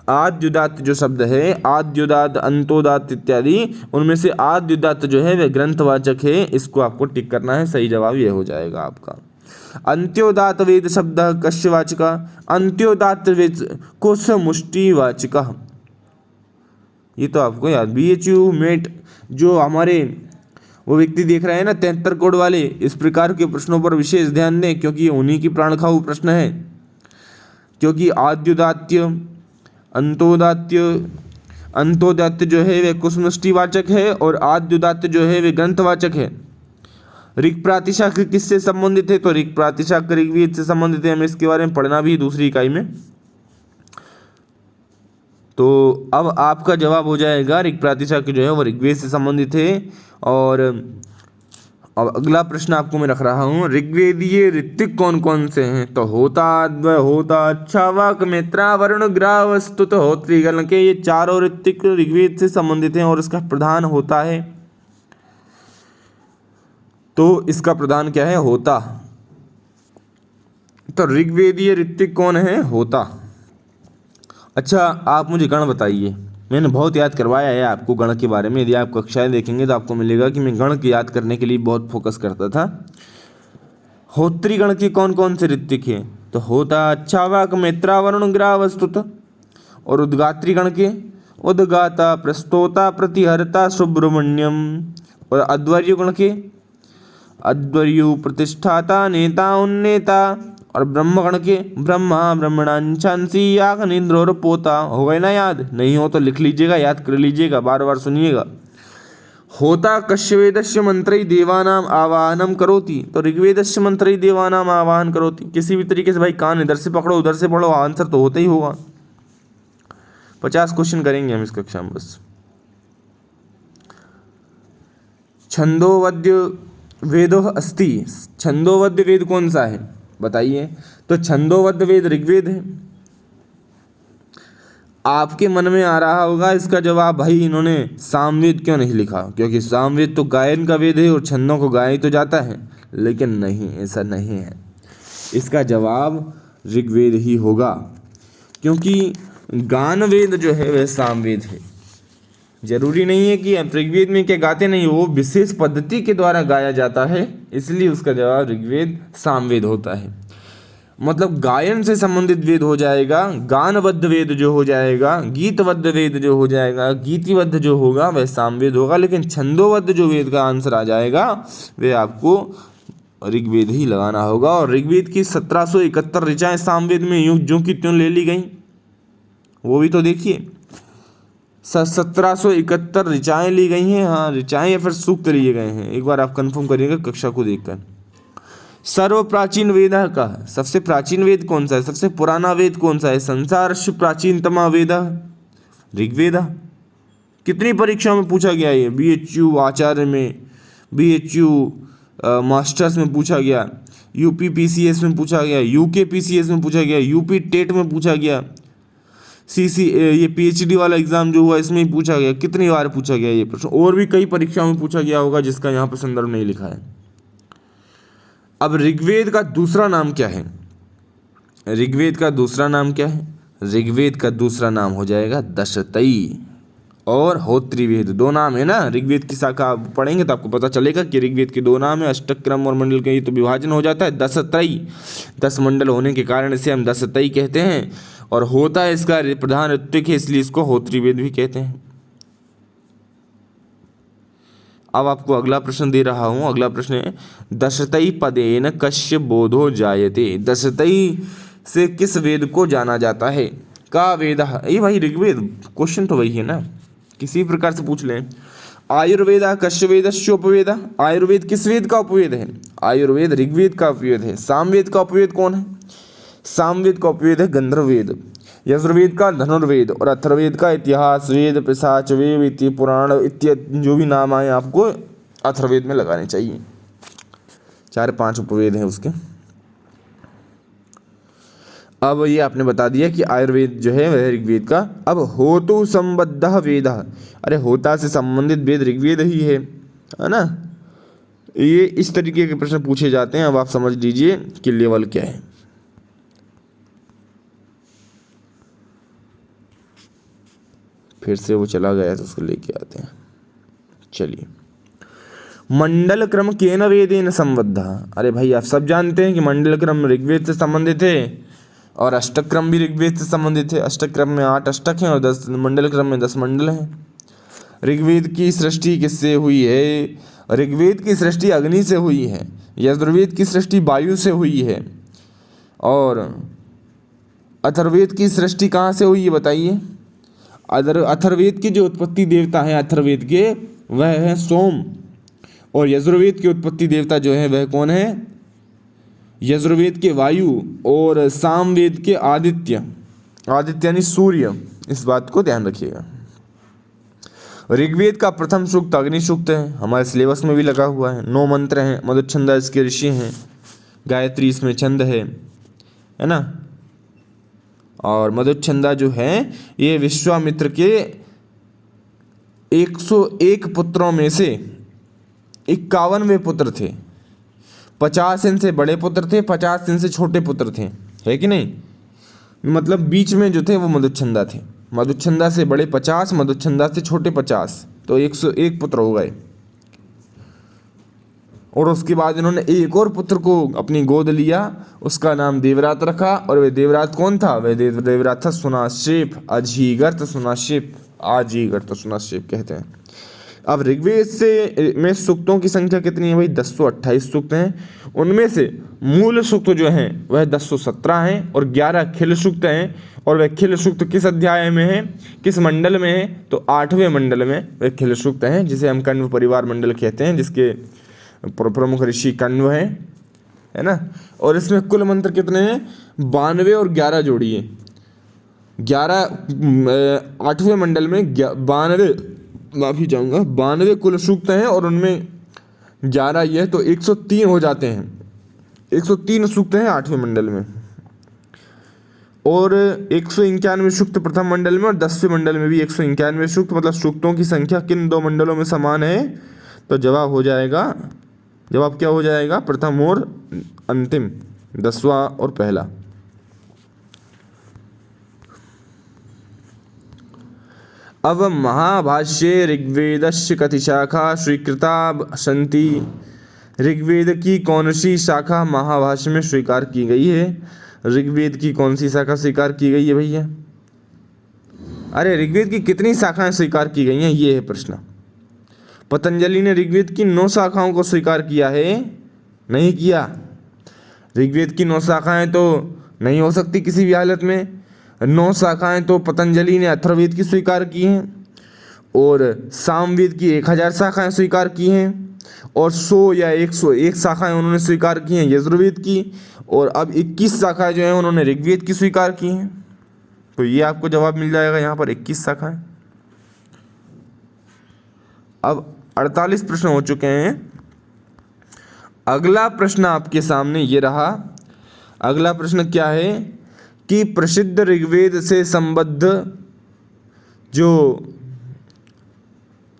आद्युदात्त जो शब्द है, आद्युदात्त, अंतोदात्त इत्यादि, उनमें से आद्युदात्त जो है वह ग्रंथवाचक है। इसको आपको टिक करना है। सही जवाब ये हो जाएगा आपका। अंत्योदात्त वेद शब्द कस्य वाचिका। अंत्योदात्त वेद को समुष्टिवाचिका। ये तो आपको याद। BHU मेट जो हमारे वो व्यक्ति देख रहे हैं ना 73 कोड वाले, इस प्रकार के प्रश्नों पर विशेष ध्यान दें क्योंकि ये उन्हीं की प्राण खाऊ प्रश्न है। क्योंकि आद्युदात्य, अंतोदात्य जो है वे कुसमुष्टिवाचक है और आद्युदात्य जो है वे ग्रंथवाचक है। ऋक् प्रातिशाख्य किससे संबंधित है? तो ऋक् प्रातिशाख्य ऋग्वेद से संबंधित है। हमें इसके बारे में पढ़ना भी दूसरी इकाई में। तो अब आपका जवाब हो जाएगा ऋक् प्रातिशाख्य जो है वो ऋग्वेद से संबंधित है। और अब अगला प्रश्न आपको मैं रख रहा हूँ, ऋग्वेदीय ऋत्विक कौन कौन से हैं? तो होता, अद्वय, होता, अच्छावाक, मैत्रा, वरुण, ग्राव, स्तुत, होत्री, गणके, ये चारों ऋत्विक ऋग्वेद से संबंधित हैं और इसका प्रधान होता है। तो इसका प्रधान क्या है? होता। तो ऋग्वेदीय ऋत्विक कौन है? होता। अच्छा, आप मुझे गण बताइए। मैंने बहुत याद करवाया है आपको गण के बारे में। यदि आप कक्षाएं देखेंगे तो आपको मिलेगा कि मैं गण की याद करने के लिए बहुत फोकस करता था। होत्री गण के कौन कौन से ऋत्विक हैं? तो होता, अच्छावाक, मैत्रा, वरुण, ग्राव, स्तुत। और उद्गात्री गण के उद्गाता, प्रस्तोता, प्रतिहर्ता, सुब्रमण्यम। और अध्वर्यु गण के अध्वर्यु, प्रतिष्ठाता, नेता, उन्नेता। और ब्रह्मगण के ब्रह्मा, ब्रह्मणांशांसी, याग, निंद्र और पोता। हो गए ना याद? नहीं हो तो लिख लीजिएगा, याद कर लीजिएगा, बार बार सुनिएगा। होता कस्य वेदस्य मंत्रै देवानाम आवाहनम करोति। तो ऋग्वेदस्य मंत्रै देवानाम आवाहन करोति। किसी भी तरीके से भाई कान इधर से पकड़ो उधर से पढ़ो, आंसर तो होता ही होगा। 50 क्वेश्चन करेंगे हम इस कक्षा में बस। छंदोवद्य वेदो अस्ति। छंदोवद्य वेद कौन सा है बताइए? तो छंदोबद्ध वेद ऋग्वेद है। आपके मन में आ रहा होगा इसका जवाब, भाई इन्होंने सामवेद क्यों नहीं लिखा? क्योंकि सामवेद तो गायन का वेद है और छंदों को गाया तो जाता है। लेकिन नहीं, ऐसा नहीं है। इसका जवाब ऋग्वेद ही होगा क्योंकि गान वेद जो है वह सामवेद है। जरूरी नहीं है कि ऋग्वेद में क्या गाते नहीं, वो विशेष पद्धति के द्वारा गाया जाता है, इसलिए उसका जवाब ऋग्वेद सामवेद होता है। मतलब गायन से संबंधित वेद हो जाएगा, गानबद्ध वेद जो हो जाएगा, गीतबद्ध वेद जो हो जाएगा, गीतिबद्ध जो होगा वह सामवेद होगा। लेकिन छंदोबद्ध जो वेद का आंसर आ जाएगा वह आपको ऋग्वेद ही लगाना होगा। और ऋग्वेद की 1771 ऋचाएँ सामवेद में यूं ज्यों की त्यों ले ली गई, वो भी तो देखिए। 1771 ऋचाएँ ली गई हैं। हाँ, ऋचाएँ या फिर सूक्त लिए गए हैं, एक बार आप कंफर्म करिएगा कक्षा को देखकर। सर्व प्राचीन वेद का सबसे प्राचीन वेद कौन सा है? सबसे पुराना वेद कौन सा है? संसारस्य प्राचीनतमा वेद ऋग्वेद। कितनी परीक्षाओं में पूछा गया ये? BHU आचार्य में, BHU मास्टर्स में पूछा गया, UP PCS में पूछा गया, UK PCS में पूछा गया, UP टेट में पूछा गया, ये PhD वाला एग्जाम जो हुआ इसमें ही पूछा गया। कितनी बार पूछा गया ये प्रश्न? और भी कई परीक्षाओं में पूछा गया होगा जिसका यहाँ पर संदर्भ नहीं लिखा है। अब ऋग्वेद का दूसरा नाम क्या है? ऋग्वेद का दूसरा नाम क्या है? ऋग्वेद का दूसरा नाम हो जाएगा दशतई। और होत्री वेद, दो नाम है ना। ऋग्वेद की शाखा आप पढ़ेंगे तो आपको पता चलेगा कि ऋग्वेद के दो नाम है, अष्टक्रम और मंडल का ये तो विभाजन हो जाता है। दशत्रयी, 10 मंडल होने के कारण इसे हम दशत्रयी कहते हैं, और होता है इसका प्रधान ऋत्विक है, इसलिए इसको होत्री वेद भी कहते हैं। अब आपको अगला प्रश्न दे रहा हूं। अगला प्रश्न है, दशतई पदेन कस्य बोधो जायते। दशतई से किस वेद को जाना जाता है? का वेद, ये भाई ऋग्वेद, क्वेश्चन तो वही है ना, किसी प्रकार से पूछ लें। आयुर्वेदा कस्य वेदस्य उपवेदा, आयुर्वेद किस वेद का उपवेद है? आयुर्वेद ऋग्वेद का उपवेद है। सामवेद का उपवेद कौन है? सामवेद का उपवेद है गंधर्ववेद। यजुर्वेद का धनुर्वेद, और अथर्ववेद का इतिहास वेद, पिशाच वेद, इति पुराण इत्यादि जो भी नाम आए आपको अथर्ववेद में लगाने चाहिए। 4-5 उपवेद हैं उसके। अब ये आपने बता दिया कि आयुर्वेद जो है वह ऋग्वेद का। अब होतु संबद्ध वेद, अरे होता से संबंधित वेद ऋग्वेद ही है ना। ये इस तरीके के प्रश्न पूछे जाते हैं। अब आप समझ लीजिए कि लेवल क्या है। फिर से वो चला गया तो उसको लेके आते हैं। चलिए, मंडल क्रम केन वेदेन संबद्ध। अरे भाई आप सब जानते हैं कि मंडल क्रम ऋग्वेद से संबंधित है, और अष्टक्रम भी ऋग्वेद से संबंधित है। अष्टक्रम में 8 अष्टक हैं और 10 मंडल क्रम में 10 मंडल हैं। ऋग्वेद की सृष्टि किससे हुई है? ऋग्वेद की सृष्टि अग्नि से हुई है। यजुर्वेद की सृष्टि वायु से हुई है। और अथर्ववेद की सृष्टि कहाँ से हुई है बताइए? अथर्ववेद के जो उत्पत्ति देवता हैं अथर्ववेद के, वह है सोम। और यजुर्वेद के उत्पत्ति देवता जो है वह कौन है? यजुर्वेद के वायु, और सामवेद के आदित्य। आदित्य यानी सूर्य, इस बात को ध्यान रखिएगा। ऋग्वेद का प्रथम सूक्त अग्नि सूक्त है, हमारे सिलेबस में भी लगा हुआ है। 9 मंत्र हैं, मधुच्छंदा इसके ऋषि हैं, गायत्री इसमें छंद है ना। और मधुच्छंदा जो है ये विश्वामित्र के 101 पुत्रों में से 51वें पुत्र थे। 50 इनसे बड़े पुत्र थे, 50 इनसे छोटे पुत्र थे, है कि नहीं? मतलब बीच में जो थे वो मधुच्छंदा थे। मधुच्छंदा से बड़े 50, मधुच्छंदा से छोटे 50, तो 101 पुत्र हो गए। और उसके बाद इन्होंने एक और पुत्र को अपनी गोद लिया, उसका नाम देवरात रखा। और वह देवरात कौन था? वह देवरात था सुनाशेप, अजीगर्त सुनाशेप, आजीगर्त सुनाशेप कहते हैं। अब ऋग्वेद से में सूक्तों की संख्या कितनी है भाई? 1028 सूक्त हैं। उनमें से मूल सूक्त जो हैं वह 1017 हैं, और 11 खिल सूक्त हैं। और वह खिल सूक्त किस अध्याय में है, किस मंडल में है? तो 8वें मंडल में वह खिल सूक्त हैं, जिसे हम कण्व परिवार मंडल कहते हैं, जिसके प्रमुख ऋषि कण्व हैं, है ना। और इसमें कुल मंत्र कितने हैं? 92 और 11 जोड़िए। 8वें मंडल में 92 कुल सूक्त हैं, और उनमें 11 ये तो 103 हो जाते हैं। 103 सूक्त हैं 8वें मंडल में, और 191 सूक्त प्रथम मंडल में, और 10वें मंडल में भी 191 सूक्त। मतलब सूक्तों की संख्या किन 2 मंडलों में समान है? तो जवाब हो जाएगा, जवाब क्या हो जाएगा? प्रथम और अंतिम, 10वां और पहला। अब महाभाष्ये ऋग्वेदस्य कति शाखा स्वीकृता सन्ति। ऋग्वेद की कौन सी शाखा महाभाष्य में स्वीकार की गई है? ऋग्वेद की कौन सी शाखा स्वीकार की गई है भैया? अरे ऋग्वेद की कितनी शाखाएं स्वीकार की गई हैं, ये है प्रश्न। पतंजलि ने ऋग्वेद की 9 शाखाओं को स्वीकार किया है? नहीं किया। ऋग्वेद की 9 शाखाएं तो नहीं हो सकती किसी भी हालत में। 9 शाखाएं तो पतंजलि ने अथर्ववेद की स्वीकार की हैं, और सामवेद की 1000 शाखाएं स्वीकार की हैं, और 100 या 101 शाखाएं उन्होंने स्वीकार की हैं यजुर्वेद की, और अब 21 शाखाएं जो हैं उन्होंने ऋग्वेद की स्वीकार की हैं। तो ये आपको जवाब मिल जाएगा यहाँ पर 21 शाखाएं। अब 48 प्रश्न हो चुके हैं। अगला प्रश्न आपके सामने ये रहा। अगला प्रश्न क्या है कि प्रसिद्ध ऋग्वेद से संबद्ध जो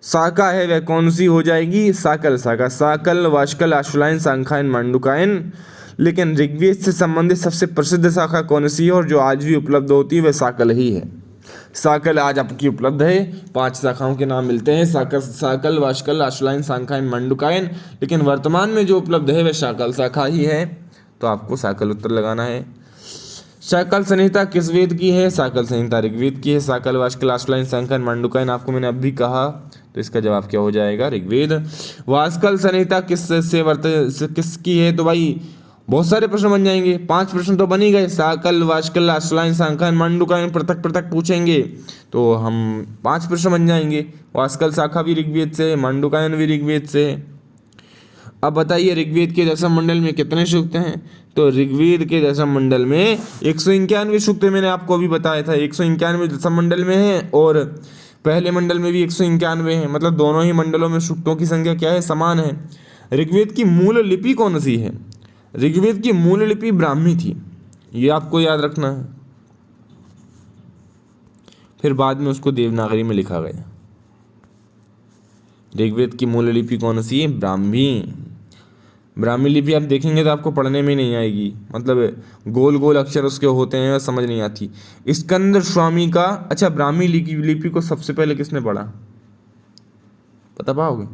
शाखा है वह कौन सी हो जाएगी? साकल शाखा। साकल, वाष्कल, आश्वलायन, सांखायन, मांडुकायन। लेकिन ऋग्वेद से संबंधित सबसे प्रसिद्ध शाखा कौन सी है और जो आज भी उपलब्ध होती है वह साकल ही है। साकल आज आपकी उपलब्ध है। 5 शाखाओं के नाम मिलते हैं, साकल, वाष्कल, आश्वलायन, शांखायन, मंडूकायन, लेकिन वर्तमान में जो उपलब्ध है वह शाकल शाखा ही है, तो आपको साकल उत्तर लगाना है। शाकल संहिता किस वेद की है? साकल संहिता ऋग्वेद की है। साकल, वाष्कल, आश्वलायन, शांखायन, मंडूकायन आपको मैंने अभी कहा, तो इसका जवाब क्या हो जाएगा? ऋग्वेद। वाष्कल संहिता किसकी है? तो भाई बहुत सारे प्रश्न बन जाएंगे, 5 प्रश्न तो बन ही गए। साकल, वाष्कल, आश्वलायन, शांखायन, मंडूकायन पृथक पृथक पूछेंगे तो हम 5 प्रश्न बन जाएंगे। वाष्कल शाखा भी ऋग्वेद से, मंडूकायन भी ऋग्वेद से। अब बताइए ऋग्वेद के दशम मंडल में कितने सूक्त हैं? तो ऋग्वेद के दशम मंडल में 191 सूक्त मैंने आपको अभी बताया था। 191 दशम मंडल में है और पहले मंडल में भी 191 है, मतलब दोनों ही मंडलों में सूक्तों की संख्या क्या है? समान है। ऋग्वेद की मूल लिपि कौन सी है? ऋग्वेद की मूल लिपि ब्राह्मी थी, ये आपको याद रखना है। फिर बाद में उसको देवनागरी में लिखा गया। ऋग्वेद की मूल लिपि कौन सी है? ब्राह्मी। ब्राह्मी लिपि आप देखेंगे तो आपको पढ़ने में नहीं आएगी, मतलब गोल गोल अक्षर उसके होते हैं, समझ नहीं आती। स्कंद स्वामी का, अच्छा ब्राह्मी लिपि को सबसे पहले किसने पढ़ा, पता पाओगे?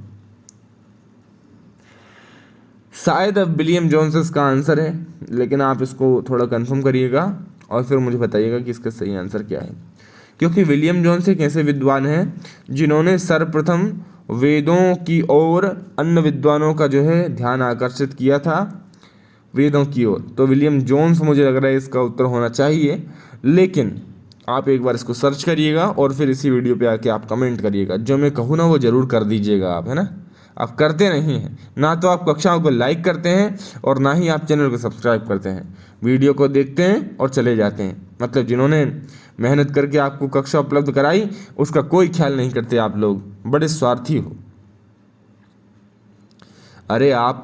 शायद अब विलियम जोन्स इसका आंसर है, लेकिन आप इसको थोड़ा कंफर्म करिएगा और फिर मुझे बताइएगा कि इसका सही आंसर क्या है। क्योंकि विलियम जोन्स एक ऐसे विद्वान हैं जिन्होंने सर्वप्रथम वेदों की ओर अन्य विद्वानों का जो है ध्यान आकर्षित किया था वेदों की ओर, तो विलियम जोन्स मुझे लग रहा है इसका उत्तर होना चाहिए। लेकिन आप एक बार इसको सर्च करिएगा और फिर इसी वीडियो पे आके आप कमेंट करिएगा, जो मैं कहूँ ना वो ज़रूर कर दीजिएगा आप, है ना। आप करते नहीं हैं, ना तो आप कक्षाओं को लाइक करते हैं और ना ही आप चैनल को सब्सक्राइब करते हैं। वीडियो को देखते हैं और चले जाते हैं, मतलब जिन्होंने मेहनत करके आपको कक्षा उपलब्ध कराई उसका कोई ख्याल नहीं करते। आप लोग बड़े स्वार्थी हो। अरे आप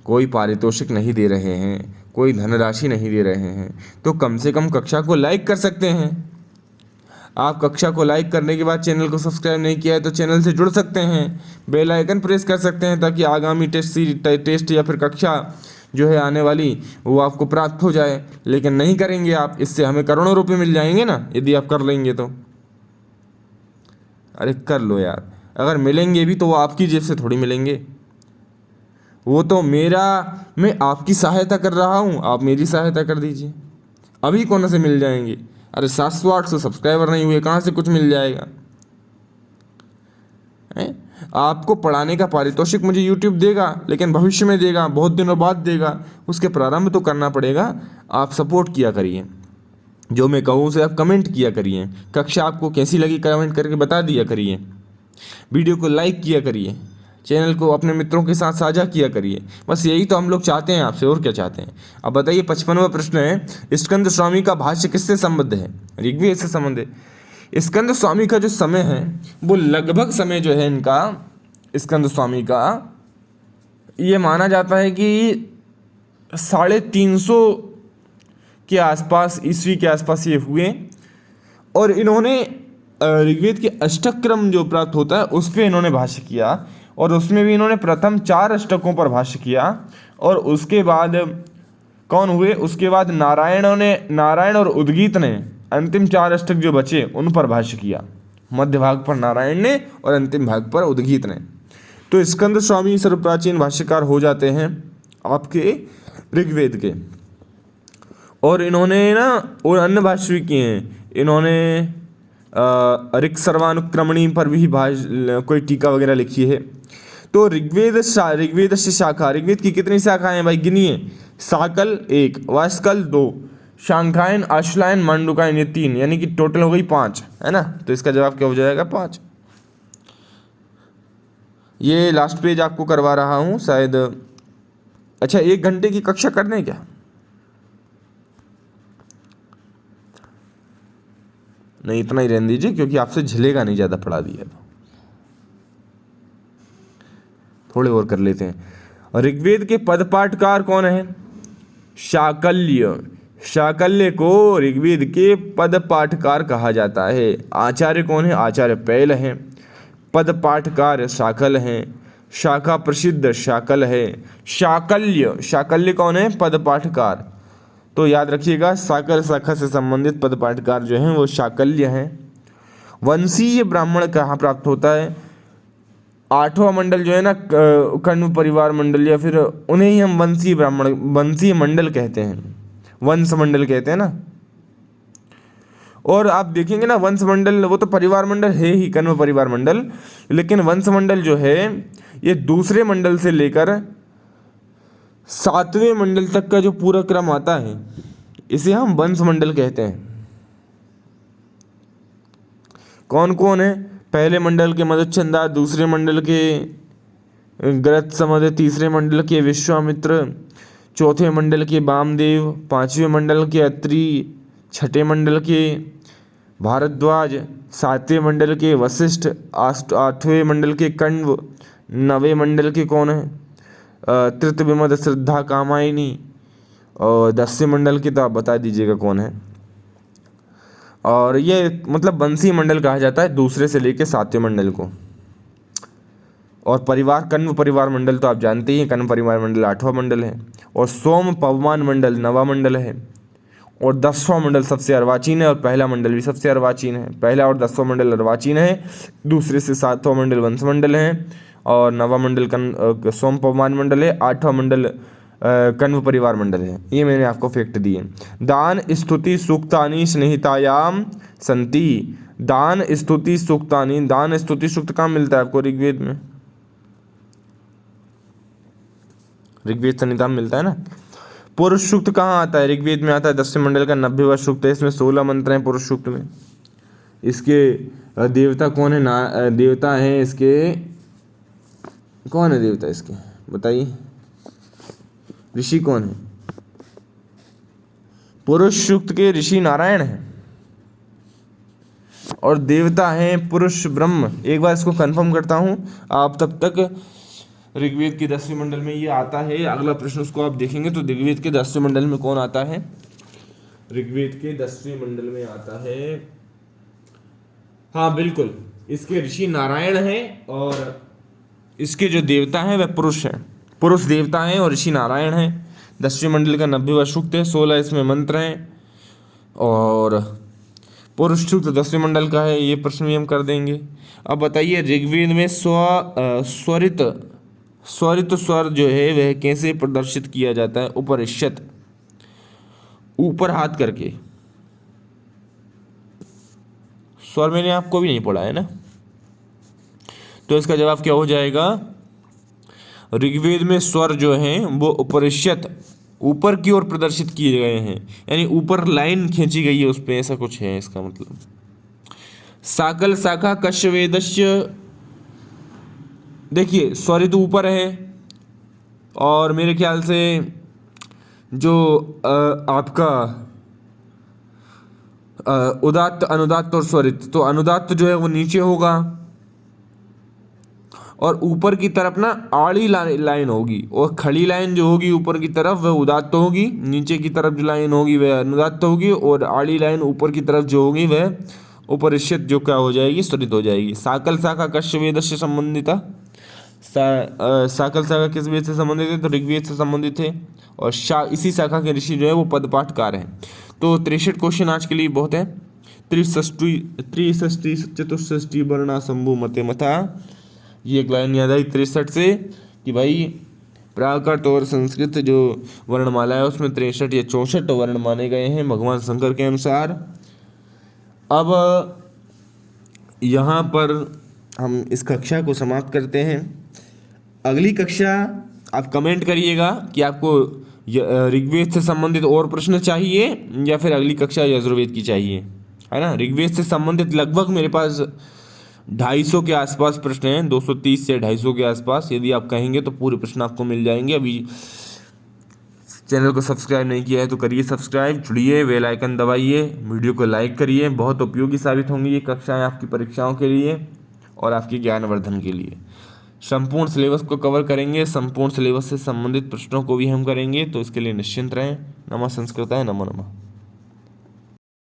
कोई पारितोषिक नहीं दे रहे हैं, कोई धनराशि नहीं दे रहे हैं, तो कम से कम कक्षा को लाइक कर सकते हैं। आप कक्षा को लाइक करने के बाद चैनल को सब्सक्राइब नहीं किया है तो चैनल से जुड़ सकते हैं, बेल आइकन प्रेस कर सकते हैं ताकि आगामी टेस्ट या फिर कक्षा जो है आने वाली वो आपको प्राप्त हो जाए। लेकिन नहीं करेंगे आप, इससे हमें करोड़ों रुपए मिल जाएंगे ना यदि आप कर लेंगे तो। अरे कर लो यार, अगर मिलेंगे भी तो वो आपकी जेब से थोड़ी मिलेंगे, वो तो मैं आपकी सहायता कर रहा हूँ, आप मेरी सहायता कर दीजिए। अभी कौन से मिल जाएंगे? अरे 700-800 सब्सक्राइबर नहीं हुए, कहाँ से कुछ मिल जाएगा? आपको पढ़ाने का पारितोषिक मुझे YouTube देगा, लेकिन भविष्य में देगा, बहुत दिनों बाद देगा, उसके प्रारंभ तो करना पड़ेगा। आप सपोर्ट किया करिए, जो मैं कहूँ उसे आप कमेंट किया करिए। कक्षा आपको कैसी लगी कमेंट करके बता दिया करिए। वीडियो को लाइक किया करिए, चैनल को अपने मित्रों के साथ साझा किया करिए। बस यही तो हम लोग चाहते हैं आपसे, और क्या चाहते हैं। अब बताइए 55वां प्रश्न है, स्कंद स्वामी का भाष्य किससे संबद्ध है? ऋग्वेद से संबंध है। स्कंद स्वामी का जो समय है वो लगभग समय जो है इनका स्कंद स्वामी का, ये माना जाता है कि 350 के आसपास, ईस्वी के आसपास ये हुए। और इन्होंने ऋग्वेद के अष्टक क्रम जो प्राप्त होता है उस पर इन्होंने भाष्य किया, और उसमें भी इन्होंने प्रथम 4 अष्टकों पर भाष्य किया। और उसके बाद कौन हुए? उसके बाद नारायण और उद्गीत ने अंतिम 4 अष्टक जो बचे उन पर भाष्य किया। मध्य भाग पर नारायण ने और अंतिम भाग पर उद्गीत ने। तो स्कंद स्वामी सर्वप्राचीन भाष्यकार हो जाते हैं आपके ऋग्वेद के। और इन्होंने ना और अन्य भाष्य भी किए हैं। इन्होंने ऋक् सर्वानुक्रमणी पर भी कोई टीका वगैरह लिखी है। तो ऋग्वेद से शाखा, ऋग्वेद की कितनी शाखाएं हैं भाई गिनिए? साकल 1, वाष्कल 2, शांखायन, आश्वलायन, मंडूकायन ये 3, यानी कि टोटल हो गई 5, है ना। तो इसका जवाब क्या हो जाएगा? 5। ये लास्ट पेज आपको करवा रहा हूँ शायद। अच्छा 1 घंटे की कक्षा कर दें क्या? नहीं, इतना ही रहने दीजिए क्योंकि आपसे झिलेगा नहीं, ज़्यादा पढ़ा दिया तो। थोड़े और कर लेते हैं। ऋग्वेद के पद पाठकार कौन है? शाकल्य। शाकल्य को ऋग्वेद के पद पाठकार कहा जाता है। आचार्य कौन है? आचार्य पैल हैं। पद पाठकार शाकल हैं। शाखा प्रसिद्ध शाकल है। शाकल्य कौन है? पद पाठकार। तो याद रखिएगा, साकर शाखा से संबंधित पद पाठकार जो हैं वो शाकल्य हैं। वंशीय ब्राह्मण कहाँ प्राप्त होता है? आठवां मंडल जो है ना, कण्व परिवार मंडल, या फिर उन्हें ही हम वंशीय ब्राह्मण, वंशीय मंडल कहते हैं, वंश मंडल कहते हैं ना। और आप देखेंगे ना, वंश मंडल वो तो परिवार मंडल है ही, कण्व परिवार मंडल, लेकिन वंश मंडल जो है ये दूसरे मंडल से लेकर 7वें मंडल तक का जो पूरा क्रम आता है इसे हम वंश मंडल कहते हैं। कौन कौन है? पहले मंडल के मधुचंद्र, दूसरे मंडल के गृहस्थ समद, तीसरे मंडल के विश्वामित्र, चौथे मंडल के वामदेव, पांचवें मंडल के अत्रि, छठे मंडल के भारद्वाज, सातवें मंडल के वशिष्ठ, आठवें मंडल के कण्व, नवे मंडल के कौन है? तृतीयविमद, श्रद्धा, कामायनी, और 10वें मंडल के तो आप बता दीजिएगा कौन है। और ये मतलब वंशीय मंडल कहा जाता है दूसरे से लेके 7वें मंडल को। और परिवार, कण्व परिवार मंडल तो आप जानते ही हैं, कण्व परिवार मंडल 8वां मंडल है, और सोम पवमान मंडल 9वां मंडल है, और 10वां मंडल सबसे अर्वाचीन है, और पहला मंडल भी सबसे अर्वाचीन है। पहला और 10वां मंडल अर्वाचीन है, दूसरे से 7वां मंडल वंश मंडल है, और 9वां मंडल सोम पवमान मंडल है, 8वां मंडल कण्व परिवार मंडल है। ये मैंने आपको फैक्ट दिए। दान स्तुति सूक्तानि स्नेहितायाम संति। दान स्तुति सूक्तानि, दान स्तुति सूक्त कहाँ मिलता है आपको? ऋग्वेद में, ऋग्वेद संहिता में मिलता है ना। पुरुष सूक्त कहाँ आता है? ऋग्वेद में आता है, 10वें मंडल का 90वां सूक्त है। इसमें 16 मंत्र हैं पुरुष सूक्त में। इसके देवता कौन है? देवता है इसके, कौन है देवता इसके बताइए? ऋषि कौन है? पुरुष सूक्त के ऋषि नारायण हैं, और देवता है पुरुष ब्रह्म। एक बार इसको कंफर्म करता हूं, आप तब तक ऋग्वेद के 10वें मंडल में ये आता है। अगला प्रश्न उसको आप देखेंगे तो ऋग्वेद के 10वें मंडल में कौन आता है? ऋग्वेद के 10वें मंडल में आता है, हाँ बिल्कुल, इसके ऋषि नारायण हैं, और इसके जो देवता हैं वह पुरुष हैं, पुरुष देवता हैं, और ऋषि नारायण हैं। 10वें मंडल का 90वां सूक्त है, 16 इसमें मंत्र हैं, और पुरुष सूक्त 10वें मंडल का है। ये प्रश्न भी हम कर देंगे। अब बताइए, ऋग्वेद में स्वरित स्वर जो है वह कैसे प्रदर्शित किया जाता है? उपरिष्यत, ऊपर हाथ करके। स्वर मैंने आपको भी नहीं पढ़ा है ना, तो इसका जवाब क्या हो जाएगा? ऋग्वेद में स्वर जो हैं वो उपरिष्यत, ऊपर की ओर प्रदर्शित किए गए हैं, यानी ऊपर लाइन खींची गई है उस पर, ऐसा कुछ है इसका मतलब। साकल शाखा कश्यवेदस्य, देखिए स्वरित ऊपर है, और मेरे ख्याल से जो आपका उदात्त, अनुदात्त और स्वरित, तो अनुदात्त जो है वो नीचे होगा, और ऊपर की तरफ ना आड़ी लाइन होगी, और खड़ी लाइन जो होगी ऊपर की तरफ वह उदात्त होगी, नीचे की तरफ जो लाइन होगी वह अनुदात्त होगी, और आड़ी लाइन ऊपर की तरफ जो होगी वह उपरिष्यत जो क्या हो जाएगी? स्वरित हो जाएगी। साकल शाखा कश्य वेद से संबंधिता, साकल शाखा किस वेद से संबंधित है? तो षग्वेद से संबंधित है, और इसी शाखा के ऋषि जो है वो पदपाठकार हैं। तो 63 क्वेश्चन आज के लिए बहुत है। त्रिषष्टि चतुष्षष्टि वर्णा शंभु मते मथा, ये एक लाइन याद आई 63 से कि भाई प्राकृत और संस्कृत जो वर्णमाला है उसमें 63 या 64 वर्ण माने गए हैं भगवान शंकर के अनुसार। अब यहाँ पर हम इस कक्षा को समाप्त करते हैं। अगली कक्षा आप कमेंट करिएगा कि आपको ऋग्वेद से संबंधित और प्रश्न चाहिए या फिर अगली कक्षा यजुर्वेद की चाहिए, है ना। ऋग्वेद से संबंधित लगभग मेरे पास 250 के आसपास प्रश्न हैं, 230 से 250 के आसपास। यदि आप कहेंगे तो पूरे प्रश्न आपको मिल जाएंगे। अभी चैनल को सब्सक्राइब नहीं किया है तो करिए सब्सक्राइब, जुड़िए, बेल आइकन दबाइए, वीडियो को लाइक करिए। बहुत उपयोगी साबित होंगी ये कक्षाएं आपकी परीक्षाओं के लिए और आपके ज्ञानवर्धन के लिए। संपूर्ण सिलेबस को कवर करेंगे, संपूर्ण सिलेबस से संबंधित प्रश्नों को भी हम करेंगे, तो इसके लिए निश्चिंत रहें। नमः संस्कृताय, नमो नमः।